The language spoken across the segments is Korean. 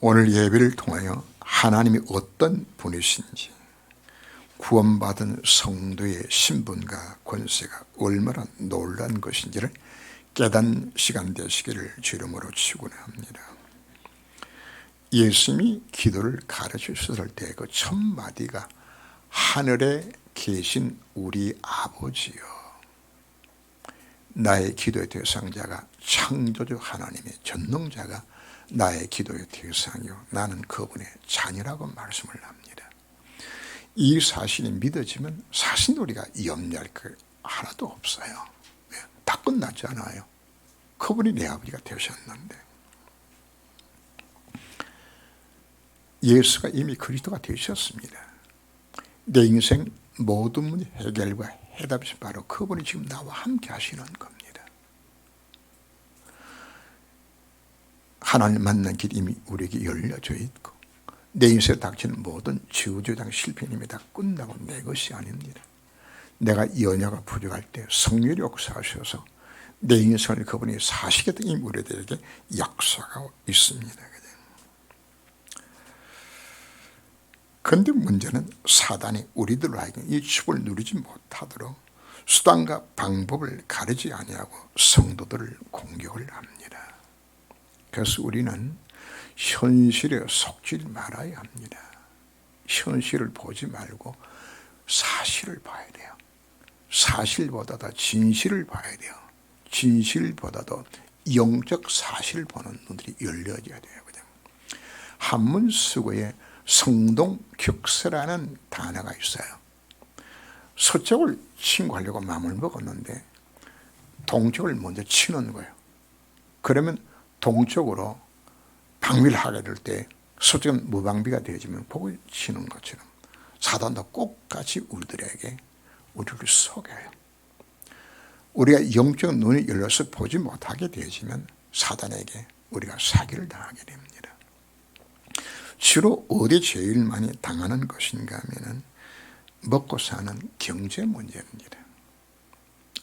오늘 예배를 통하여 하나님이 어떤 분이신지, 구원받은 성도의 신분과 권세가 얼마나 놀라운 것인지를 깨닫는 시간 되시기를 주 이름으로 축원합니다. 예수님이 기도를 가르치셨을 때 그 첫 마디가 하늘에 계신 우리 아버지여, 나의 기도의 대상자가 창조주 하나님의 전능자가 나의 기도의 대상이요 나는 그분의 자녀라고 말씀을 합니다. 이 사실이 믿어지면 사실 우리가 염려할 것 하나도 없어요. 다 끝났잖아요. 그분이 내 아버지가 되셨는데, 예수가 이미 그리스도가 되셨습니다. 내 인생 모든 문제 해결과 해답이 바로 그분이 지금 나와 함께 하시는 겁니다. 하나님 만난 길이 이미 우리에게 열려져 있고, 내 인생에 닥치는 모든 저주장 실패는 이미 다 끝나고 내 것이 아닙니다. 내가 연약과 부족할 때 성령이 역사하셔서 내 인생을 그분이 사시겠다는 이미 우리들에게 약속하고 있습니다. 그런데 문제는 사단이 우리들로 하여금 이 축을 누리지 못하도록 수단과 방법을 가리지 아니하고 성도들을 공격을 합니다. 그래서 우리는 현실에 속지 말아야 합니다. 현실을 보지 말고 사실을 봐야 돼요. 사실보다도 진실을 봐야 돼요. 진실보다도 영적 사실을 보는 눈들이 열려져야 돼요. 한문수고에 성동격서라는 단어가 있어요. 서쪽을 침공하려고 마음을 먹었는데 동쪽을 먼저 치는 거예요. 그러면 동쪽으로 방비를 하게 될 때 서쪽은 무방비가 되어지면 복을 치는 것처럼 사단도 똑같이 우리들에게 우리를 속여요. 우리가 영적 눈이 열려서 보지 못하게 되어지면 사단에게 우리가 사기를 당하게 됩니다. 주로 어디 제일 많이 당하는 것인가 하면 먹고 사는 경제 문제입니다.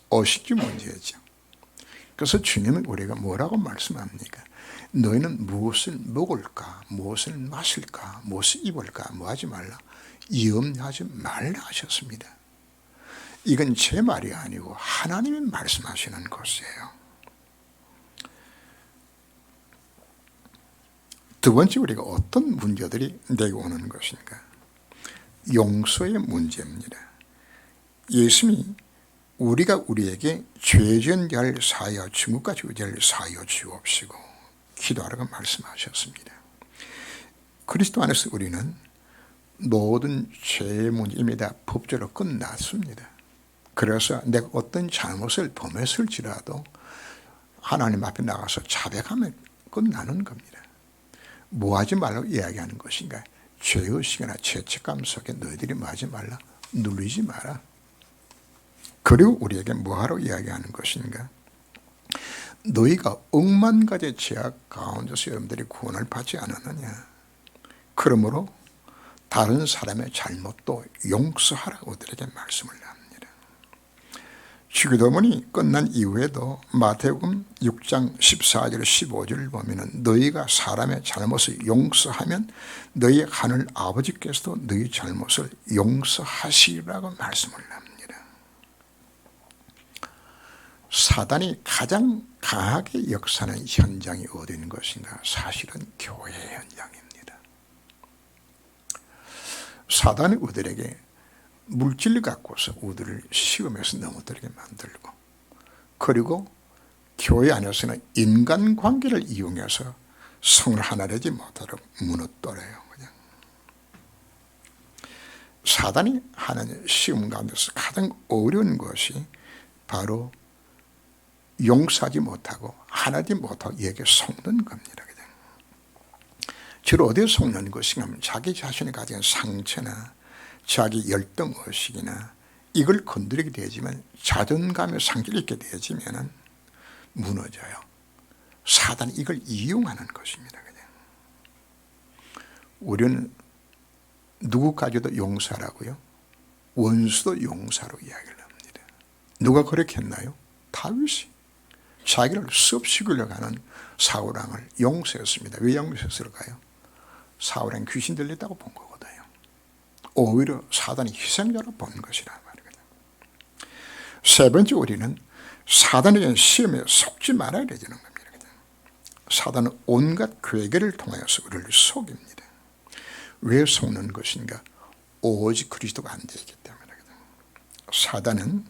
어식주 문제죠. 그래서 주님은 우리가 뭐라고 말씀합니까? 너희는 무엇을 먹을까, 무엇을 마실까, 무엇을 입을까, 뭐 하지 말라, 염려하지 말라 하셨습니다. 이건 제 말이 아니고 하나님이 말씀하시는 것이에요. 두 번째, 우리가 어떤 문제들이 내게 오는 것인가? 용서의 문제입니다. 예수님이 우리가 우리에게 죄진 자를 사하여 중국까지 의지를 사하여 주옵시고 기도하라고 말씀하셨습니다. 그리스도 안에서 우리는 모든 죄의 문제임이 다 법적으로 끝났습니다. 그래서 내가 어떤 잘못을 범했을지라도 하나님 앞에 나가서 자백하면 끝나는 겁니다. 뭐 하지 말라고 이야기하는 것인가? 죄의식이나 죄책감 속에 너희들이 뭐 하지 말라? 눌리지 마라. 그리고 우리에게 뭐하러 이야기하는 것인가? 너희가 억만 가지 죄악 가운데서 여러분들이 구원을 받지 않았느냐? 그러므로 다른 사람의 잘못도 용서하라고 우리에게 말씀을 합니다. 주기도문이 끝난 이후에도 마태복음 6장 14절 15절을 보면 너희가 사람의 잘못을 용서하면 너희 하늘 아버지께서도 너희 잘못을 용서하시리라고 말씀을 합니다. 사단이 가장 강하게 역사하는 현장이 어디 있는 것인가? 사실은 교회 현장입니다. 사단이 우리들에게 물질을 갖고서 우리를 시험에서 넘어뜨리게 만들고, 그리고 교회 안에서는 인간관계를 이용해서 성을 하나 되지 못하도록 무너뜨려요. 그냥 사단이 하는 시험 가운데서 가장 어려운 것이 바로 용서하지 못하고 하나지 못하고 얘에게 속는 겁니다. 그냥 주로 어디에 속는 것인가 하면 자기 자신이 가진 상처나 자기 열등의식이나 이걸 건드리게 되지만 자존감에 상처를 입게 되지면 무너져요. 사단이 이걸 이용하는 것입니다. 그냥 우리는 누구까지도 용서하라고요? 원수도 용서로 이야기를 합니다. 누가 그렇게 했나요? 다윗이 자기를 습식으려고 하는 사울왕을 용서했습니다. 왜 용서했을까요? 사울은 귀신 들렸다고 본 거거든요. 오히려 사단이 희생자로 본 것이라 말이거든요. 세 번째, 우리는 사단에게 시험에 속지 말아야 되는 겁니다. 사단은 온갖 괴계를 통하여서 우리를 속입니다. 왜 속는 것인가? 오직 그리스도가 안 되기 때문에. 사단은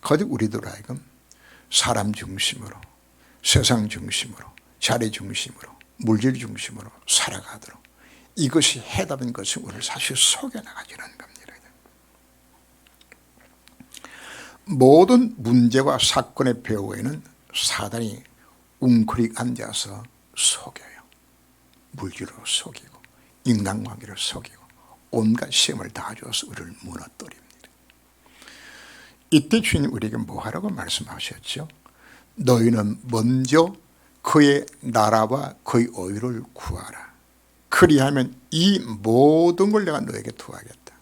거듭 우리들 하여금 사람 중심으로, 세상 중심으로, 자리 중심으로, 물질 중심으로 살아가도록, 이것이 해답인 것이 우리를 사실 속여나가지는 겁니다. 모든 문제와 사건의 배후에는 사단이 웅크리고 앉아서 속여요. 물질로 속이고 인간관계를 속이고 온갖 시험을 다 줘서 우리를 무너뜨립니다. 이때 주님 우리에게 뭐하라고 말씀하셨죠? 너희는 먼저 그의 나라와 그의 의를 구하라. 그리하면 이 모든 걸 내가 너에게 더하겠다.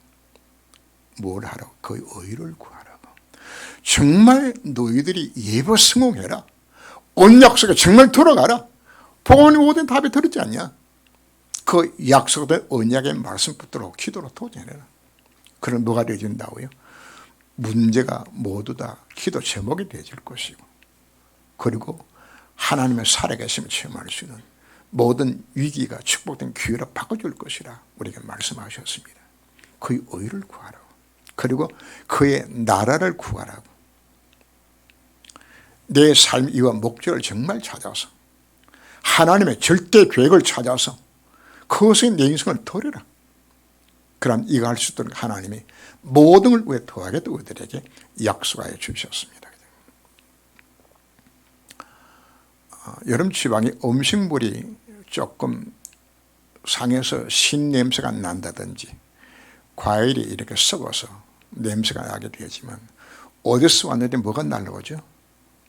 뭘 하라고? 그의 의를 구하라고. 정말 너희들이 예배 성공해라. 온 약속에 정말 들어가라. 복음의 모든 답이 들었지 않냐? 그 약속된 언약의 말씀 붙들어 기도로 도전해라. 그럼 뭐가 되어진다고요? 문제가 모두 다 기도 제목이 되어질 것이고, 그리고 하나님의 살아계심을 체험할 수 있는 모든 위기가 축복된 기회로 바꿔줄 것이라 우리에게 말씀하셨습니다. 그의 의를 구하라고, 그리고 그의 나라를 구하라고. 내 삶의 이유와 목적을 정말 찾아서 하나님의 절대 계획을 찾아서 그것에 내 인생을 드려라. 그럼 이거 할 수 있도록 하나님이 모든 걸 왜 더하겠다고 우리들에게 약속하여 주셨습니다. 여름 지방에 음식물이 조금 상해서 신냄새가 난다든지 과일이 이렇게 썩어서 냄새가 나게 되지만 어디서 왔는데 뭐가 날라오죠?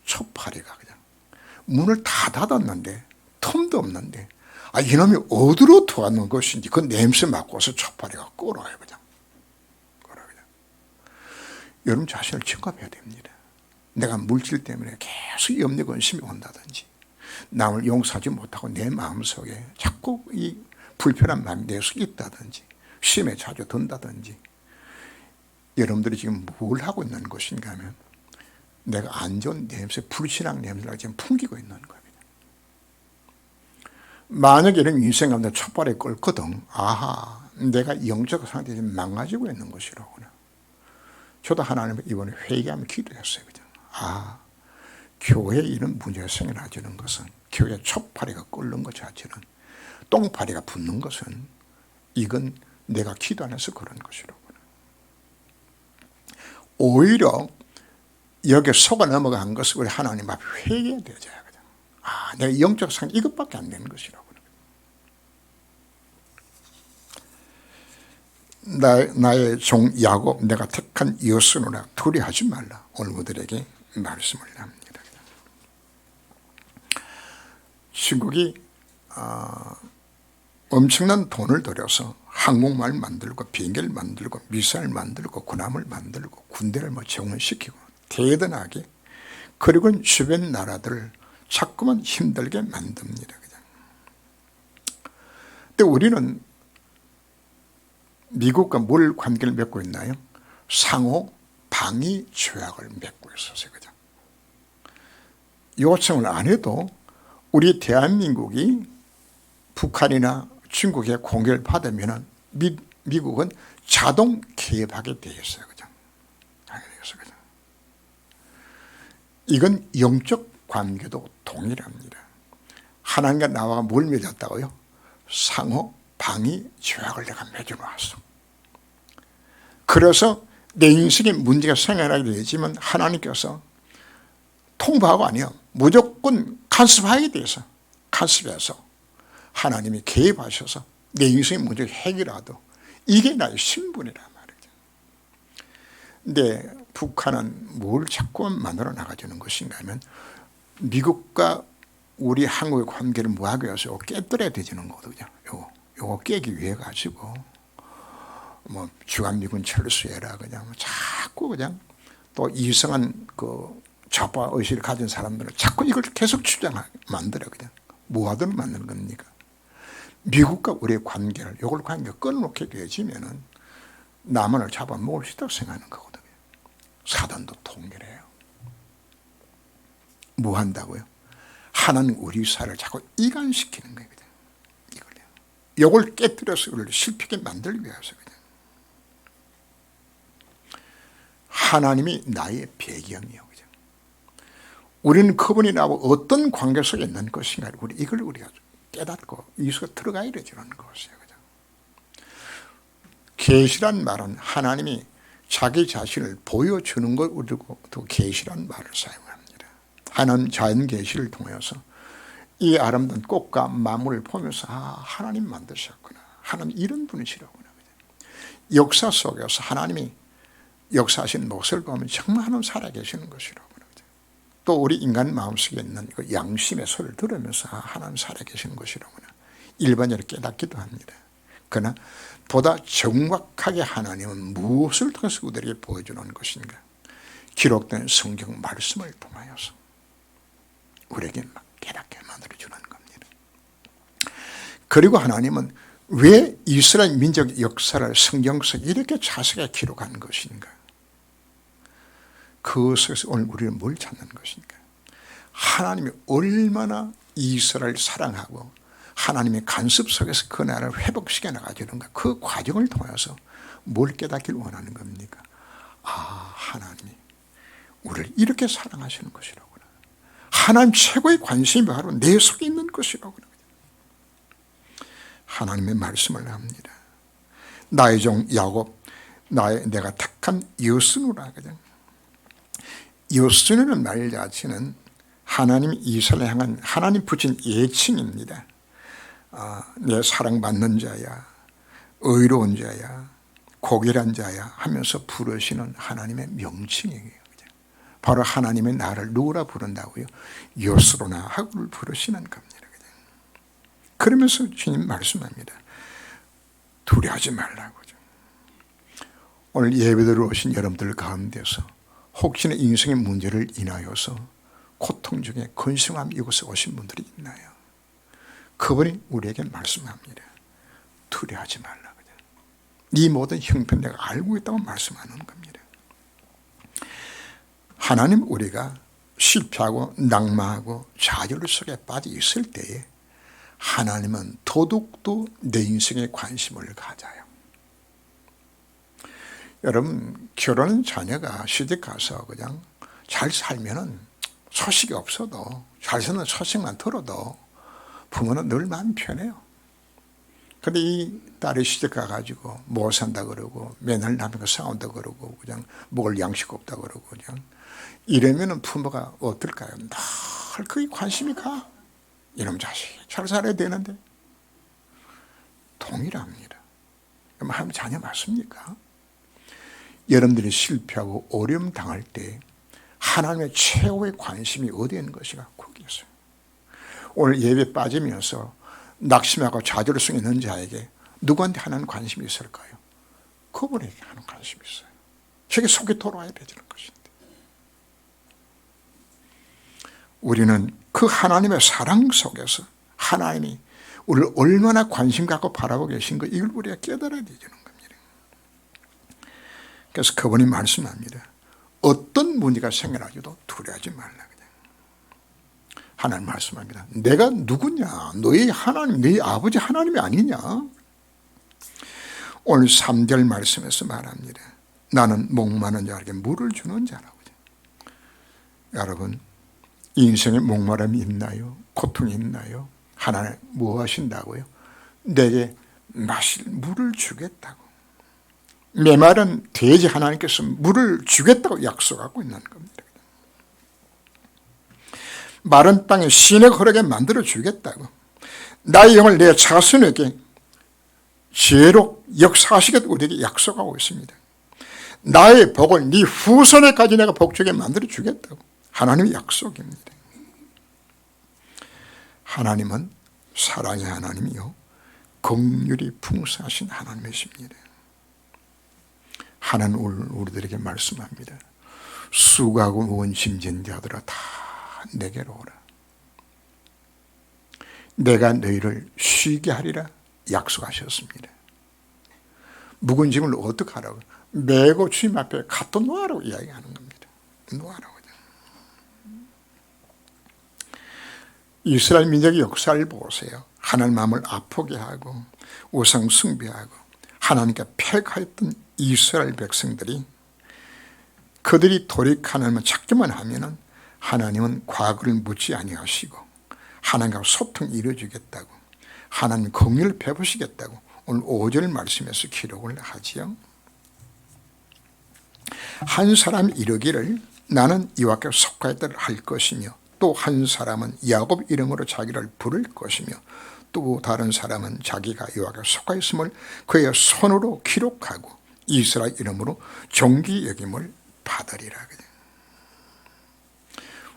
초파리가 그냥 문을 다 닫았는데 틈도 없는데 이놈이 어디로 들어왔는 것인지 그 냄새 맡고서 초파리가 끌어와요. 그냥. 여러분 자신을 점검해야 됩니다. 내가 물질 때문에 계속 염려 근심이 온다든지 남을 용서하지 못하고 내 마음속에 자꾸 이 불편한 마음이 내 속에 있다든지 시험에 자주 든다든지, 여러분들이 지금 뭘 하고 있는 것인가 하면 내가 안 좋은 냄새, 불신앙 냄새를 지금 풍기고 있는 겁니다. 만약에 이런 인생 가운데 촛발이 끓거든, 아하, 내가 영적 상태에서 망가지고 있는 것이로구나. 저도 하나님을 이번에 회개하며 기도했어요. 그냥. 교회에 이런 문제가 생겨나지는 것은, 교회 촛파리가 끓는 것 자체는, 똥파리가 붙는 것은 이건 내가 기도 안 해서 그런 것이로구나. 오히려 여기에 속아 넘어간 것을 우리 하나님 앞에 회개해야 되죠. 내가 영적 상태 이것밖에 안 되는 것이라고. 나의 종 야곱 내가 택한 여선으로 두려워하지 말라. 오늘 그들에게 말씀을 합니다. 중국이 엄청난 돈을 들여서 항공모함을 만들고 비행기를 만들고 미사일 만들고 군함을 만들고 군대를 정원시키고 대단하게, 그리고 주변 나라들을 자꾸만 힘들게 만듭니다. 근데 우리는 미국과 뭘 관계를 맺고 있나요? 상호 방위 조약을 맺고 있었어요. 그죠? 요청을 안 해도 우리 대한민국이 북한이나 중국의 공격을 받으면 미국은 자동 개입하게 되어 있어요. 그죠? 그죠? 이건 영적 관계도 동일합니다. 하나님과 나와 뭘 맺었다고요? 상호 방위 조약을 내가 맺어놨어. 그래서 내 인생에 문제가 생겨나게 되지만 하나님께서 통보하고 아니요, 무조건 간섭하게 돼서 간섭해서 하나님이 개입하셔서 내 인생의 문제를 해결하도 이게 나의 신분이란 말이죠. 근데 북한은 뭘 자꾸 만들어 나가주는 것인가 하면 미국과 우리 한국의 관계를 뭐하기 위해서 깨뜨려야 되지는 거거든요. 요거 깨기 위해 가지고 주한미군 철수해라 그냥 자꾸 그냥 또 이상한 그 좌파 의식을 가진 사람들은 자꾸 이걸 계속 만들어 그냥 뭐하든 만드는 겁니까? 미국과 우리의 관계를, 이걸 관계를 끊어놓게 되어지면은 남한을 잡아먹을 수 있다고 생각하는 거거든요. 사단도 통일해요. 뭐 한다고요? 하나님 우리 사회를 자꾸 이간시키는 거예요. 이걸요. 이걸 깨뜨려서 우리를 실패하게 만들기 위해서거든요. 하나님이 나의 배경이요. 그죠? 우리는 그분이 나와 어떤 관계 속에 있는 것인가, 이걸 우리가 깨닫고 이 속에 들어가야 되는 것이에요. 그죠? 계시란 말은 하나님이 자기 자신을 보여주는 걸 우리고 또 계시란 말을 사용합니다. 하나님 자연 계시를 통해서 이 아름다운 꽃과 만물을 보면서 하나님 만드셨구나. 하나님 이런 분이시라구나. 역사 속에서 하나님이 역사하신 모습을 보면 정말 하나님 살아계시는 것이라고. 또 우리 인간 마음속에 있는 그 양심의 소리를 들으면서 하나님 살아계시는 것이라구나. 일반적으로 깨닫기도 합니다. 그러나 보다 정확하게 하나님은 무엇을 통해서 우리에게 보여주는 것인가. 기록된 성경 말씀을 통하여서 우리에게 깨닫게 만들어주는 겁니다. 그리고 하나님은 왜 이스라엘 민족의 역사를 성경 속에 이렇게 자세하게 기록한 것인가. 그것에서 오늘 우리는 뭘 찾는 것인가. 하나님이 얼마나 이스라엘을 사랑하고 하나님의 간섭 속에서 그 나라를 회복시켜 나가주는가. 그 과정을 통해서 뭘 깨닫기를 원하는 겁니까? 하나님이 우리를 이렇게 사랑하시는 것이라구나. 하나님 최고의 관심이 바로 내 속에 있는 것이라구나. 하나님의 말씀을 합니다. 나의 종 야곱, 내가 택한 여순우라. 여순우는 말 자체는 하나님이 이스라엘을 향한 하나님 붙인 예칭입니다. 내 사랑받는 자야, 의로운 자야, 고결한 자야 하면서 부르시는 하나님의 명칭이에요. 바로 하나님의 나를 누구라 부른다고요? 여수로나 하고 부르시는 겁니다. 그러면서 주님 말씀합니다. 두려워하지 말라고. 오늘 예배드려 오신 여러분들 가운데서 혹시나 인생의 문제를 인하여서 고통 중에 근심함 이곳에 오신 분들이 있나요? 그분이 우리에게 말씀합니다. 두려워하지 말라. 이 모든 형편 내가 알고 있다고 말씀하는 겁니다. 하나님 우리가 실패하고 낙마하고 좌절 속에 빠져 있을 때에 하나님은 더욱더 내 인생에 관심을 가져요. 여러분 결혼한 자녀가 시집 가서 그냥 잘 살면은 소식이 없어도 잘 사는 소식만 들어도 부모는 늘 마음 편해요. 근데 이 딸이 시집 가가지고 못 산다 그러고 맨날 남편과 싸운다 그러고 그냥 먹을 양식 없다 그러고 그냥 이러면은 부모가 어떨까요? 늘 그게 관심이 가. 이놈 자식 잘 살아야 되는데. 동일합니다. 하나님 자녀 맞습니까? 여러분들이 실패하고 어려움 당할 때 하나님의 최고의 관심이 어디에 있는 것인가? 거기 있어요. 오늘 예배 빠지면서 낙심하고 좌절성 있는 자에게 누구한테 하나님 관심이 있을까요? 그분에게 하나님 관심이 있어요. 저게 속에 돌아와야 되는 것인데 우리는 그 하나님의 사랑 속에서 하나님이 우리를 얼마나 관심 갖고 바라보고 계신 거 이걸 우리가 깨달아야 되는 겁니다. 그래서 그분이 말씀합니다. 어떤 문제가 생겨나도 두려워하지 말라. 하나님 말씀합니다. 내가 누구냐? 너희 하나님, 너희 아버지 하나님이 아니냐? 오늘 3절 말씀에서 말합니다. 나는 목마른 자에게 물을 주는 자라고. 여러분 인생에 목마름이 있나요? 고통이 있나요? 하나님 뭐 하신다고요? 내게 마실 물을 주겠다고. 메마른 돼지 하나님께서 물을 주겠다고 약속하고 있는 겁니다. 마른 땅에 시내가 흐르게 만들어 주겠다고. 나의 영을 내 자손에게 지혜로 역사하시겠다고 우리에게 약속하고 있습니다. 나의 복을 네 후손에까지 내가 복주게 만들어 주겠다고. 하나님의 약속입니다. 하나님은 사랑의 하나님이요 긍휼이 풍성하신 하나님이십니다. 하나님 우리들에게 말씀합니다. 수고하고 무거운 짐진 자들아 다 내게로 오라. 내가 너희를 쉬게 하리라 약속하셨습니다. 묵은 짐을 어떻게 하라고? 메고 주님 앞에 갖다 놓으라고 이야기하는 겁니다. 놓으라고. 이스라엘 민족의 역사를 보세요. 하나님 마음을 아프게 하고 우상 숭배하고 하나님께 패역하였던 이스라엘 백성들이 그들이 돌이하나님을 찾기만 하면은 하나님은 과거를 묻지 아니하시고 하나님과 소통이 이루어지겠다고 하나님 긍휼을 베푸시겠다고 오늘 5절 말씀에서 기록을 하지요. 한 사람이 이르기를 나는 이와 같게 속하였다를 할 것이며 또 한 사람은 야곱 이름으로 자기를 부를 것이며 또 다른 사람은 자기가 이와 같게 속하였음을 그의 손으로 기록하고 이스라엘 이름으로 존귀 여김을 받으리라.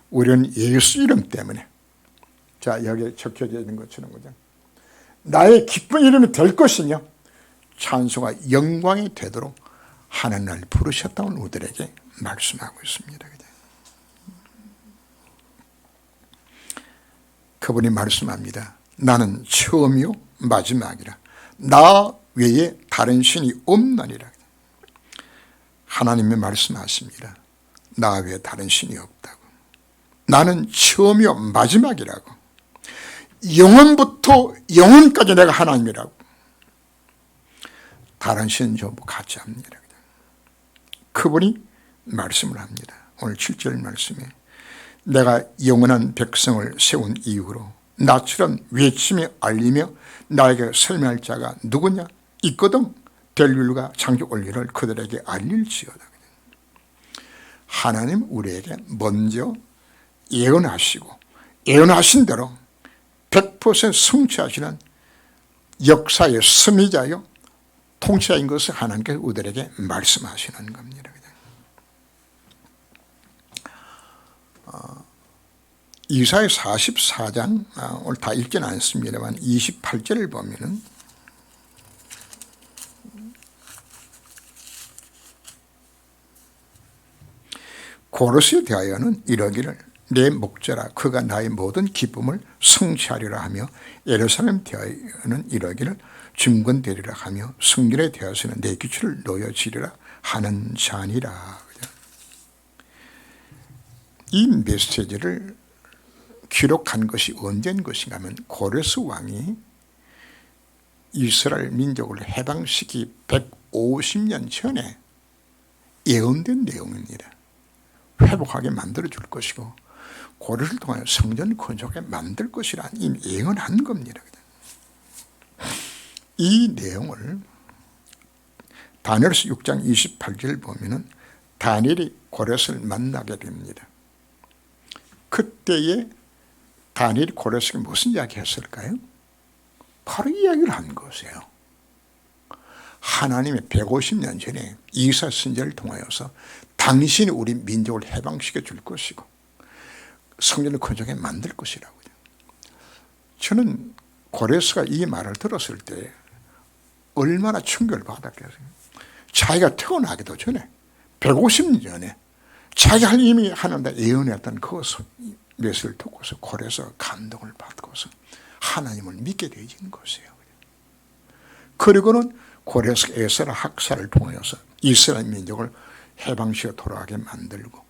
우리는 예수 이름 때문에 자 여기에 적혀져 있는 것처럼 그죠? 나의 기쁜 이름이 될 것이며 찬송과 영광이 되도록 하나님 날 부르셨다고 우리들에게 말씀하고 있습니다. 그죠? 그분이 말씀합니다. 나는 처음이요 마지막이라 나 외에 다른 신이 없나니라. 하나님이 말씀하십니다. 나 외에 다른 신이 없다고. 나는 처음이요 마지막이라고. 영원부터 영원까지 내가 하나님이라고. 다른 신은 전부 같지 않습니다. 그분이 말씀을 합니다. 오늘 7절 말씀에 내가 영원한 백성을 세운 이유로 나처럼 외치며 알리며 나에게 설명할 자가 누구냐? 있거든 델릴과 창조 원리를 그들에게 알릴지어다. 하나님 우리에게 먼저 예언하시고 예언하신 대로 100% 성취하시는 역사의 스미자요 통치자인 것을 하나님께 우리들에게 말씀하시는 겁니다. 이사야 44장 오늘 다 읽지는 않습니다만 28절을 보면은 고로스에 대하여는 이러기를 내 목자라 그가 나의 모든 기쁨을 성취하리라 하며 예루살렘 대하여는 이러기를 중건되리라 하며 성전에 대하여는 내 기초를 놓여지리라 하는 자니라. 이 메시지를 기록한 것이 언제인 것인가 하면 고레스 왕이 이스라엘 민족을 해방시키 150년 전에 예언된 내용입니다. 회복하게 만들어 줄 것이고 고레스를 통하여 성전 건축하게 만들 것이라 이미 예언한 겁니다. 이 내용을 다니엘서 6장 28절 보면은 다니엘이 고레스를 만나게 됩니다. 그때에 다니엘이 고레스에게 무슨 이야기 했을까요? 바로 이야기를 한 것이에요. 하나님의 150년 전에 이사 선지자를 통하여서 당신이 우리 민족을 해방시켜 줄 것이고 성전을 건축하게 만들 것이라고요. 저는 고레스가 이 말을 들었을 때 얼마나 충격을 받았겠어요. 자기가 태어나기도 전에 150년 전에 자기가 이미 하나님께 예언했던 그 메시지를 듣고서 고레스가 감동을 받고서 하나님을 믿게 되어진 것이에요. 그리고는 고레스가 에스라 학살을 통해서 이스라엘 민족을 해방시켜 돌아가게 만들고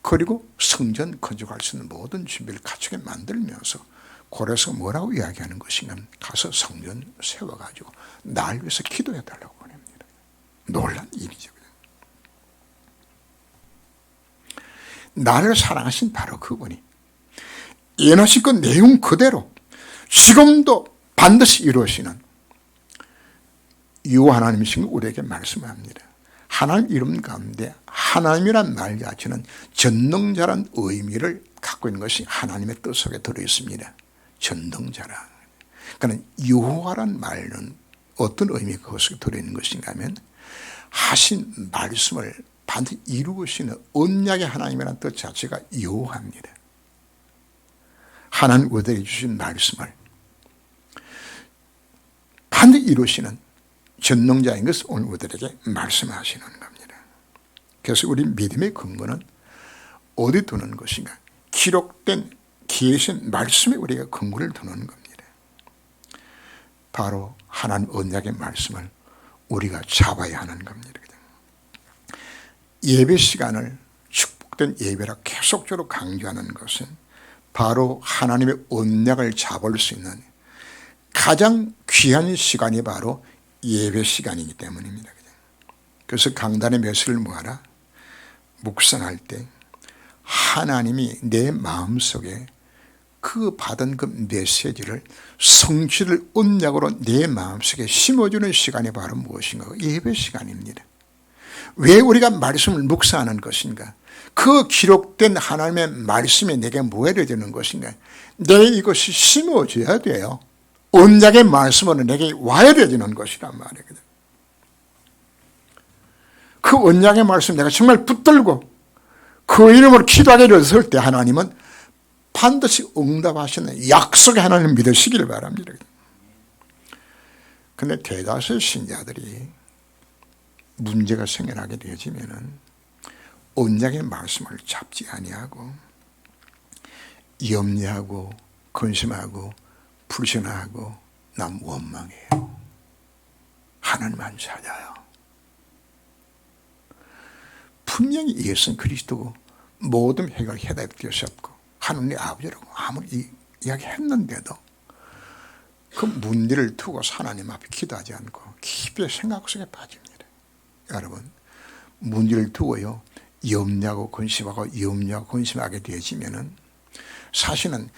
그리고 성전 건축할 수 있는 모든 준비를 갖추게 만들면서 고레스가 뭐라고 이야기하는 것인가 가서 성전 세워가지고 날 위해서 기도해달라고 보냅니다. 놀란 일이죠. 나를 사랑하신 바로 그분이 예언하신 그 내용 그대로 지금도 반드시 이루어지는 유 하나님이신 걸 우리에게 말씀합니다. 하나님 이름 가운데 하나님이란 말 자체는 전능자란 의미를 갖고 있는 것이 하나님의 뜻 속에 들어있습니다. 전능자라. 그러니까 여호와란 말은 어떤 의미가 그 속에 들어있는 것인가 하면 하신 말씀을 반드시 이루시는 언약의 하나님이라는 뜻 자체가 여호와입니다. 하나님 우리에게 주신 말씀을 반드시 이루시는 전능자인 것을 오늘 우리에게 말씀하시는 겁니다. 그래서 우리 믿음의 근거는 어디 두는 것인가? 기록된 계신 말씀에 우리가 근거를 두는 겁니다. 바로 하나님 언약의 말씀을 우리가 잡아야 하는 겁니다. 예배 시간을 축복된 예배라 계속적으로 강조하는 것은 바로 하나님의 언약을 잡을 수 있는 가장 귀한 시간이 바로 예배 시간이기 때문입니다. 그래서 강단의 메시지를 뭐하라? 묵상할 때 하나님이 내 마음속에 그 받은 그 메시지를 성취를 언약으로 내 마음속에 심어주는 시간이 바로 무엇인가? 예배 시간입니다. 왜 우리가 말씀을 묵상하는 것인가? 그 기록된 하나님의 말씀이 내게 무해되는 것인가? 내 이것이 심어져야 돼요. 언약의 말씀으로 내게 와야 되는 것이란 말이거든. 그 언약의 말씀 내가 정말 붙들고 그 이름으로 기도하게 되었을 때 하나님은 반드시 응답하시는 약속의 하나님을 믿으시기를 바랍니다. 그런데 대다수의 신자들이 문제가 생겨나게 되어지면은 언약의 말씀을 잡지 아니하고 염려하고 근심하고 불신하고 난 원망해요. 하나님만 찾아요. 분명히 예수는 그리스도고 모든 해결 해답되셨고 하느님 아버지라고 아무리 이야기했는데도 그 문제를 두고 하나님 앞에 기도하지 않고 깊이 생각 속에 빠집니다. 여러분, 문제를 두고요 염려하고 근심하게 되어지면은 사실은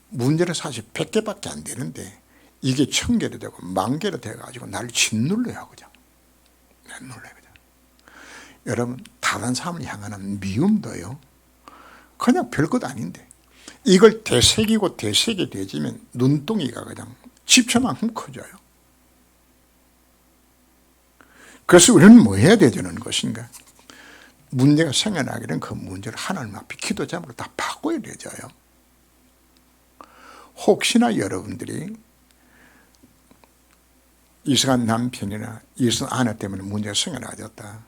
문제는 사실 100개밖에 안 되는데 이게 1000개도 되고 10,000개도 돼가지고 나를 짓눌러요. 그냥 눌러요. 그냥. 여러분, 다른 사람을 향하는 미움도요 그냥 별것 아닌데 이걸 되새기고 되지면 눈동이가 그냥 집처만큼 커져요. 그래서 우리는 뭐 해야 되는 것인가? 문제가 생겨나게 된 그 문제를 하나님 앞에 기도 제목으로 다 바꿔야 되져요. 혹시나 여러분들이 이상한 남편이나 이상한 아내 때문에 문제가 생겨나졌다.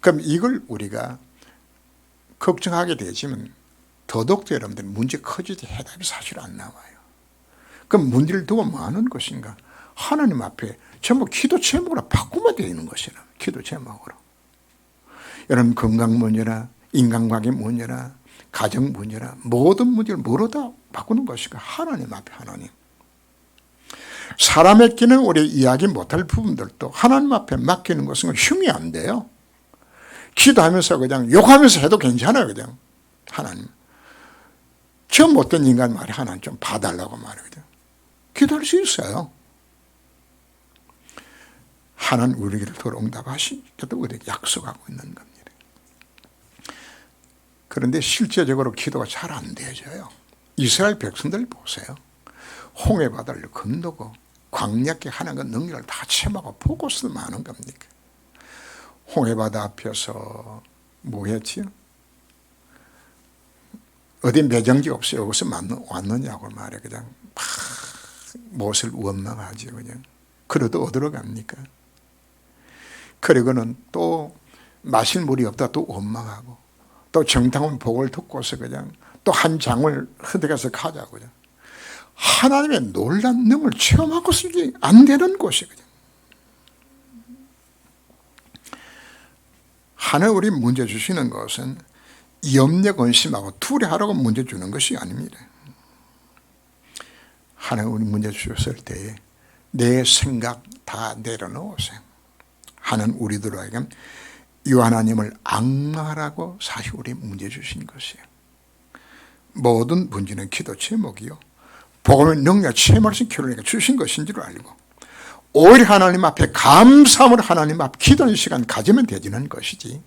그럼 이걸 우리가 걱정하게 되지만 더더욱 여러분들 문제 커지지 해답이 사실 안 나와요. 그럼 문제를 두고 뭐 하는 것인가? 하나님 앞에 전부 기도 제목으로 바꾸면 되는 것이라. 기도 제목으로. 여러분 건강 문제나 인간관계 문제나 가정 문제나 모든 문제를 뭐로 다 바꾸는 것인가? 하나님 앞에 하나님. 사람에게는 우리 이야기 못할 부분들도 하나님 앞에 맡기는 것은 흉이 안 돼요. 기도하면서 그냥 욕하면서 해도 괜찮아요. 그냥 하나님. 저 못된 인간 말이 하나님 좀 봐달라고 말이거든요. 기도할 수 있어요. 하나님 우리에게 응답하시겠다고 우리에게 약속하고 있는 겁니다. 그런데 실제적으로 기도가 잘 안 되어져요. 이스라엘 백성들 보세요. 홍해바다를 건너고 광야께 하나님의 능력을 다 체험하고 보고서도 많은 겁니까? 홍해바다 앞에서 뭐 했지요? 어디 매정지 없이 여기서 왔느냐고 말해. 그냥 막 못을 원망하죠. 그냥. 그래도 어디로 갑니까? 그리고는 또 마실 물이 없다 또 원망하고 또 정당한 복을 듣고서 그냥 또 한 장을 흩어가서 가자고 그냥. 하나님의 놀라운 능을 체험하고서 이게 안 되는 곳이거든요. 하나님 우리 문제 주시는 것은 염려 근심하고 두려워하라고 문제 주는 것이 아닙니다. 하나님 우리 문제 주셨을 때에 내 생각 다 내려놓으세요. 하나님 우리들에게 이 하나님을 악마라고 사실 우리 문제 주신 것이에요. 모든 문제는 기도 제목이요. 복음의 능력 체험할 수 있는 기회를 주신 것인 줄 알고 오히려 하나님 앞에 감사함으로 하나님 앞에 기도하는 시간 가지면 되지는 것이지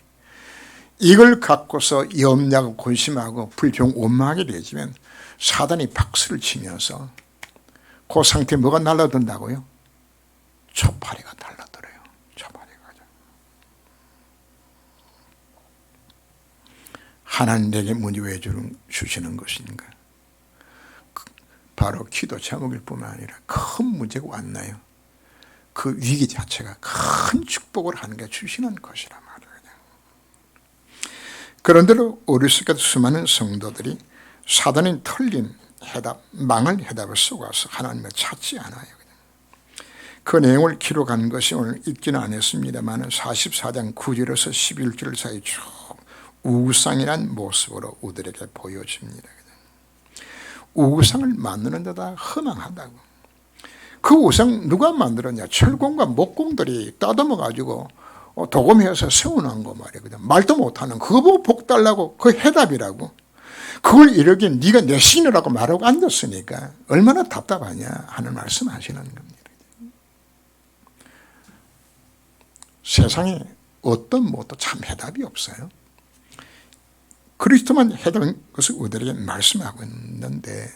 이걸 갖고서 염려하고 근심하고 불평 원망하게 되지면 사단이 박수를 치면서 그 상태에 뭐가 날라든다고요? 초파리가 날라들어요. 초파리가. 하나님 내게 문제 왜 주시는 것인가? 바로 기도 제목일 뿐만 아니라 큰 문제가 왔나요? 그 위기 자체가 큰 축복을 하는 게 주시는 것이라 말이에요. 그런데도 우리 속에 수많은 성도들이 사단이 틀린 해답, 망할 해답을 속아서 하나님을 찾지 않아요. 그 내용을 기록한 것이 오늘 읽지는 않았습니다만 44장 9절에서 11절 사이 쭉 우상이란 모습으로 우리에게 보여집니다. 우상을 만드는 데다 허망하다고. 그 우상 누가 만들었냐? 철공과 목공들이 따듬어 가지고 도금해서 세워놓은 거 말이거든. 말도 못하는 그거 보고 복 달라고 그 해답이라고. 그걸 이러긴 네가 내 신이라고 말하고 앉았으니까 얼마나 답답하냐 하는 말씀하시는 겁니다. 세상에 어떤 뭐도 참 해답이 없어요. 그리스도만 해답인 것을 우리에게 말씀하고 있는데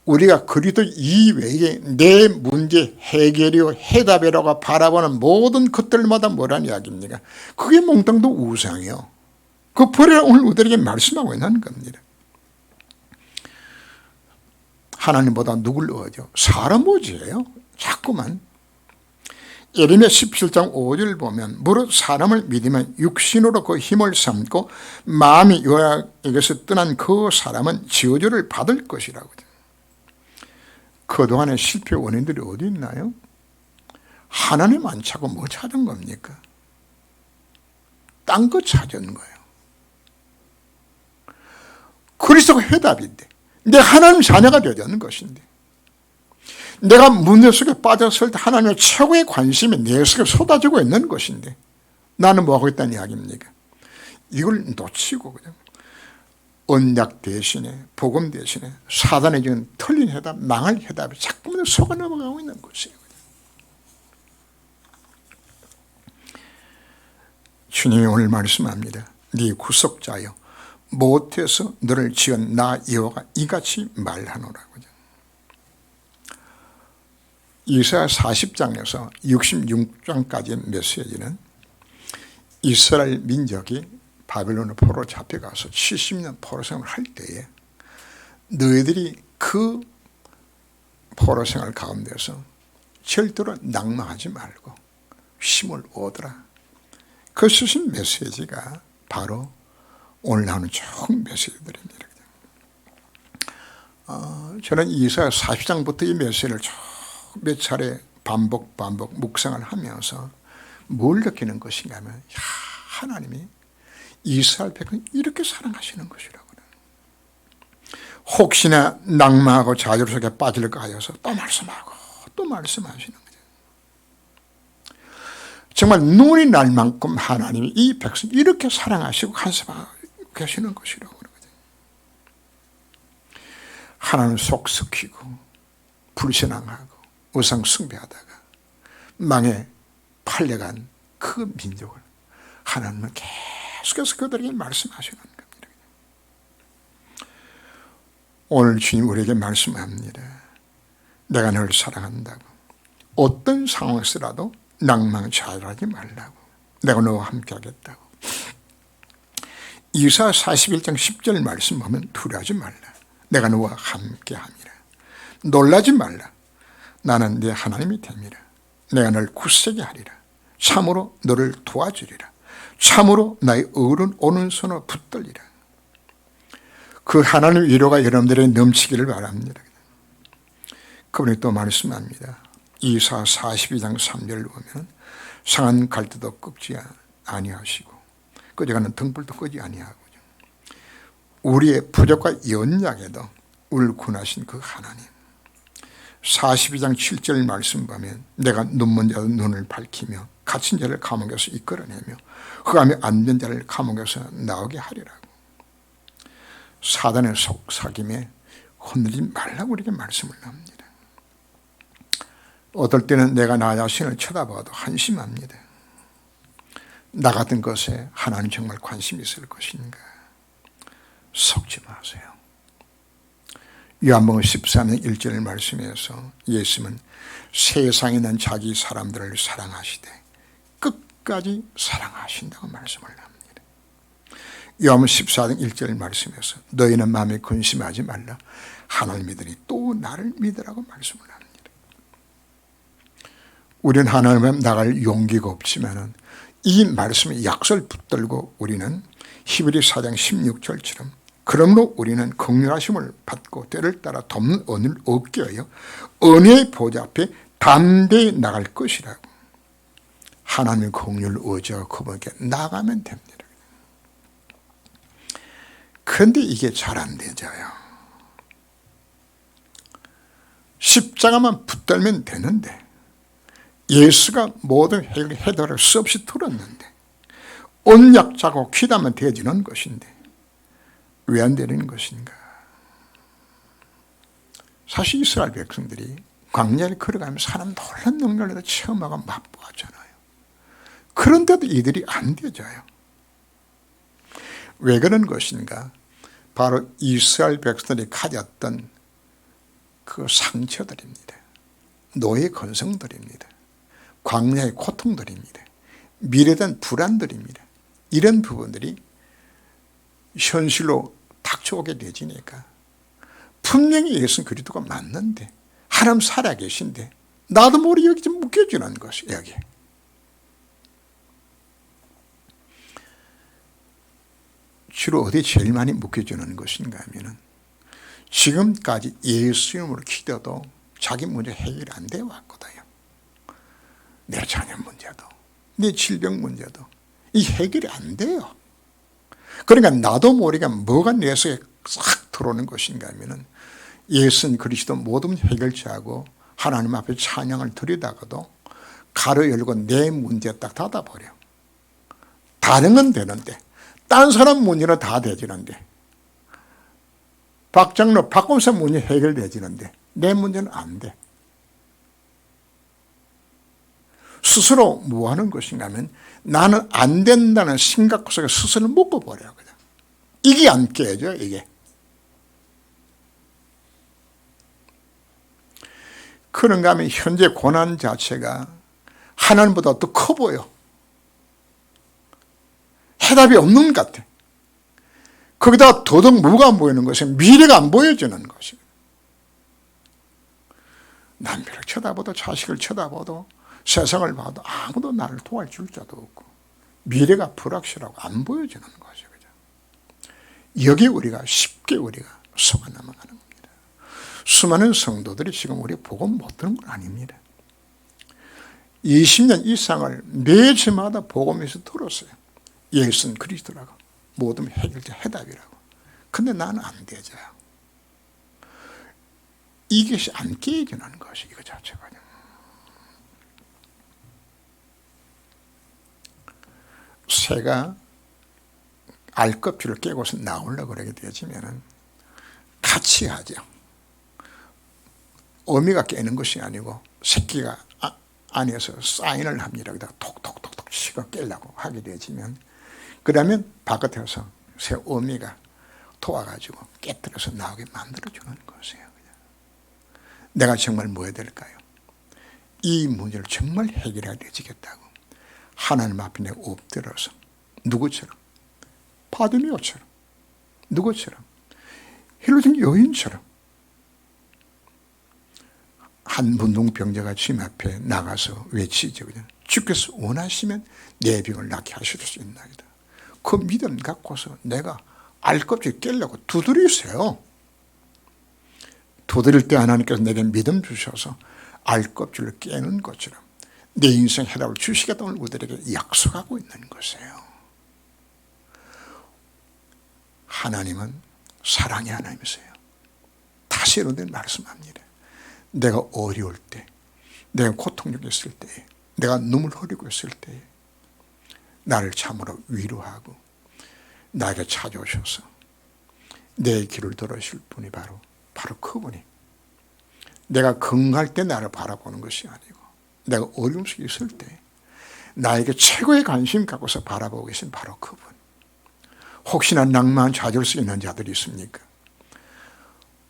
우리가 그리스도 이외에 내 문제 해결이요 해답이라고 바라보는 모든 것들마다 뭐란 이야기입니까? 그게 몽땅도 우상이요. 그 버리라 오늘 우리에게 말씀하고 있는 겁니다. 하나님보다 누굴 얻어? 사람 오지예요. 자꾸만. 예레미야 17장 5절 보면 무릇 사람을 믿으면 육신으로 그 힘을 삼고 마음이 여호와에게서 떠난 그 사람은 저주를 받을 것이라고. 그동안의 실패 원인들이 어디 있나요? 하나님 안 찾고 뭐 찾은 겁니까? 딴 거 찾은 거예요. 그리스도가 해답인데 내 하나님 자녀가 되려는 것인데 내가 문제 속에 빠졌을 때 하나님의 최고의 관심이 내 속에 쏟아지고 있는 것인데 나는 뭐하고 있다는 이야기입니까? 이걸 놓치고 그냥 언약 대신에 복음 대신에 사단의 지금 틀린 해답, 망할 해답이 자꾸만 속아 넘어가고 있는 것이에요. 주님이 오늘 말씀합니다. 네 구속자여 못해서 너를 지은 나 여호와가 이같이 말하노라고. 이사야 40장에서 66장까지의 메시지는 이스라엘 민족이 바벨론 포로로 잡혀가서 70년 포로 생활을 할 때에 너희들이 그 포로 생활 가운데서 절대로 낭망하지 말고 힘을 얻으라. 그 쓰신 메시지가 바로 오늘 나오는 좋은 메시지들입니다. 저는 이사야 40장부터 이 메시지를 몇 차례 반복 묵상을 하면서 뭘 느끼는 것인가 하면 하나님이 이스라엘 백성을 이렇게 사랑하시는 것이라고. 혹시나 낭망하고 좌절 속에 빠질까 하여서 또 말씀하고 또 말씀하시는 거죠. 정말 눈이 날 만큼 하나님이 이 백성 이렇게 사랑하시고 간섭하고 계시는 것이라고. 하나님 속 썩히고 불신앙하고 우상 숭배하다가 망에 팔려간 그 민족을 하나님은 계속해서 그들에게 말씀하시는 겁니다. 오늘 주님 우리에게 말씀합니다. 내가 너를 사랑한다고. 어떤 상황에서라도 낭망 좌절하지 말라고. 내가 너와 함께 하겠다고. 이사야 41장 10절 말씀 보면 두려워하지 말라. 내가 너와 함께 함이라. 놀라지 말라. 나는 네 하나님이 됨이라. 내가 너를 굳세게 하리라. 참으로 너를 도와주리라. 참으로 나의 어른 오른손으로 붙들리라. 그 하나님 위로가 여러분들의 넘치기를 바랍니다. 그분이 또 말씀합니다. 이사 42장 3절을 보면 상한 갈대도 꺾지 아니하시고 꺼져가는 등불도 끄지 아니하고 우리의 부족과 연약에도 우리를 구원하신 그 하나님. 42장 7절 말씀 보면 내가 눈먼 자의 눈을 밝히며 갇힌 자를 감옥에서 이끌어내며 흑암에 앉은 자를 감옥에서 나오게 하리라고. 사단의 속삭임에 흔들리지 말라고 우리에게 말씀을 합니다. 어떨 때는 내가 나 자신을 쳐다봐도 한심합니다. 나 같은 것에 하나님 정말 관심이 있을 것인가. 속지 마세요. 요한복음 13장 1절 말씀에서 예수님은 세상에 있는 자기 사람들을 사랑하시되 끝까지 사랑하신다고 말씀을 합니다. 요한복음 14장 1절 말씀에서 너희는 마음에 근심하지 말라. 하나님을 믿으니 또 나를 믿으라고 말씀을 합니다. 우리는 하나님을 나갈 용기가 없지만 이 말씀에 약속을 붙들고 우리는 히브리 4장 16절처럼 그러므로 우리는 긍휼하심을 받고 때를 따라 돕는 은혜를 얻게 하여 은혜의 보좌 앞에 담대히 나갈 것이라고 하나님의 공의를 의지하고 그분께 나가면 됩니다. 그런데 이게 잘 안 되져요. 십자가만 붙들면 되는데 예수가 모든 해결을 수없이 들었는데 언약 짜고 기도하면 되지는 것인데 왜 안 되는 것인가? 사실 이스라엘 백성들이 광야를 걸어가면서 하나님 놀란 능력을 체험하고 맛보았잖아요. 그런데도 이들이 안 되져요. 왜 그런 것인가? 바로 이스라엘 백성들이 가졌던 그 상처들입니다. 노예 건성들입니다. 광야의 고통들입니다. 미래된 불안들입니다. 이런 부분들이 현실로 닥쳐오게 되지니까 분명히 예수 그리스도가 맞는데 하나님 살아계신데 나도 모르게 여기 좀 묶여지는 것이 여기. 주로 어디에 제일 많이 묶여지는 것인가 하면은 지금까지 예수 이름으로 기도도 자기 문제 해결이 안 되어 왔거든요. 내 자녀 문제도 내 질병 문제도 이 해결이 안 돼요. 그러니까 나도 모르게 뭐가 내 속에 싹 들어오는 것인가 하면은 예수 그리스도 모든 해결자하고 하나님 앞에 찬양을 드리다가도 가로 열고 내 문제 딱 닫아버려. 다른 건 되는데 딴 사람 문제는 다 되지는데 박장로 박검사 문제 해결되지는데 내 문제는 안 돼. 스스로 뭐 하는 것인가 하면 나는 안 된다는 생각 속에 스스로 묶어버려요. 그냥. 이게 안 깨져 이게. 그런가 하면 현재 고난 자체가 하나님보다 더 커 보여. 해답이 없는 것 같아. 거기다가 더더욱 뭐가 안 보이는 것은 미래가 안 보여지는 것이에요. 남편을 쳐다봐도 자식을 쳐다봐도 세상을 봐도 아무도 나를 도와줄 자도 없고 미래가 불확실하고 안 보여지는 것이죠. 여기 우리가 쉽게 우리가 속아 넘어가는 겁니다. 수많은 성도들이 지금 우리 복음 못 듣는 건 아닙니다. 20년 이상을 매주마다 복음에서 들었어요. 예수는 그리스도라고 모든 해결자 해답이라고. 근데 나는 안 되져요. 이것이 안 깨지는 것이 이거 자체가. 새가 알껍질을 깨고서 나오려고 그러게 되지면은 같이 하죠. 어미가 깨는 것이 아니고 새끼가 안에서 사인을 합니다. 여기다가 톡톡톡톡 치고 깨려고 하게 되지면 그러면 바깥에서 새 어미가 도와가지고 깨뜨려서 나오게 만들어주는 것이에요. 내가 정말 뭐 해야 될까요? 이 문제를 정말 해결해야 되겠다고 하나님 앞에 내가 엎드려서 누구처럼? 바디메오처럼 누구처럼? 힐로진 여인처럼 한 문둥병자가 주님 앞에 나가서 외치죠. 주께서 원하시면 내 병을 낫게 하실 수 있나이다. 그 믿음 갖고서 내가 알껍질 깨려고 두드리세요. 두드릴 때 하나님께서 내게 믿음 주셔서 알껍질을 깨는 것처럼 내 인생 해답을 주시겠다는 우리들에게 약속하고 있는 것이에요. 하나님은 사랑의 하나님이세요. 다시 여러분들 말씀합니다. 내가 어려울 때, 내가 고통 중에 있을 때, 내가 눈물 흘리고 있을 때 나를 참으로 위로하고 나에게 찾아오셔서 내 길을 들으실 분이 바로 그분이. 내가 건강할 때 나를 바라보는 것이 아니고 내가 어려움 속에 있을 때 나에게 최고의 관심 갖고서 바라보고 계신 바로 그분. 혹시나 낭만 좌절 속에 있는 자들이 있습니까?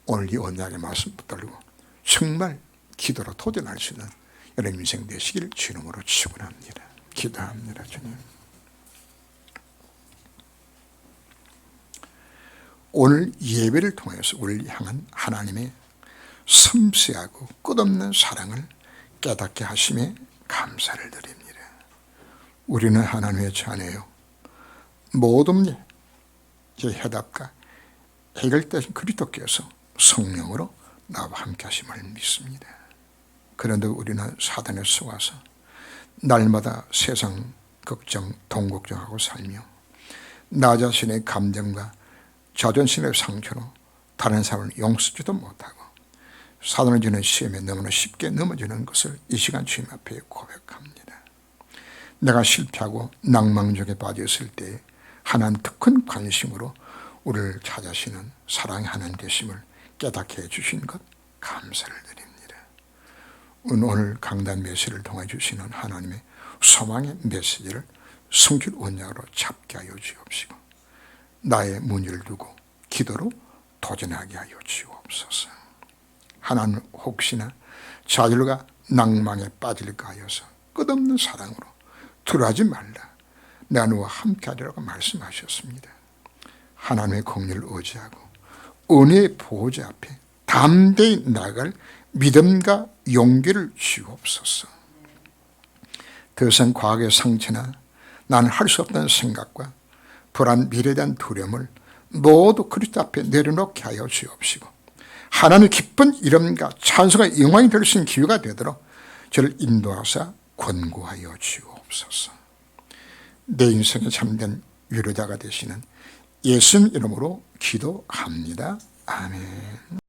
오늘 이 언약의 말씀 붙들고 정말 기도로 도전할 수 있는 여러분 인생 되시길 주님으로 축원합니다. 기도합니다. 주님. 오늘 예배를 통해서 우리를 향한 하나님의 섬세하고 끝없는 사랑을 깨닫게 하심에 감사를 드립니다. 우리는 하나님의 자녀요. 모든 해답과 해결되신 그리스도께서 성령으로 나와 함께 하심을 믿습니다. 그런데 우리는 사단에 속아서 날마다 세상 걱정, 돈 걱정하고 살며 나 자신의 감정과 자존심의 상처로 다른 사람을 용서지도 못하고 사단을 주는 시험에 너무나 쉽게 넘어지는 것을 이 시간 주님 앞에 고백합니다. 내가 실패하고 낭망적에 빠졌을 때 하나님 더 큰 관심으로 우리를 찾아시는 사랑의 하나님 되심을 깨닫게 해주신 것 감사를 드립니다. 오늘 강단 메시지를 통해 주시는 하나님의 소망의 메시지를 성길 원약으로 잡게 하여 주옵시고 나의 문제를 두고 기도로 도전하게 하여 주옵소서. 하나님 혹시나 좌절과 낭망에 빠질까 하여서 끝없는 사랑으로 두려워하지 말라. 내가 너와 함께하리라고 말씀하셨습니다. 하나님의 공의를 의지하고 은혜의 보호자 앞에 담대히 나아갈 믿음과 용기를 주옵소서. 더 이상 과거의 상처나 나는 할 수 없다는 생각과 불안 미래에 대한 두려움을 모두 그리스도 앞에 내려놓게 하여 주옵시고 하나님의 기쁜 이름과 찬송과 영광이 될 수 있는 기회가 되도록 저를 인도하사 권고하여 주옵소서. 내 인생에 참된 위로자가 되시는 예수님 이름으로 기도합니다. 아멘.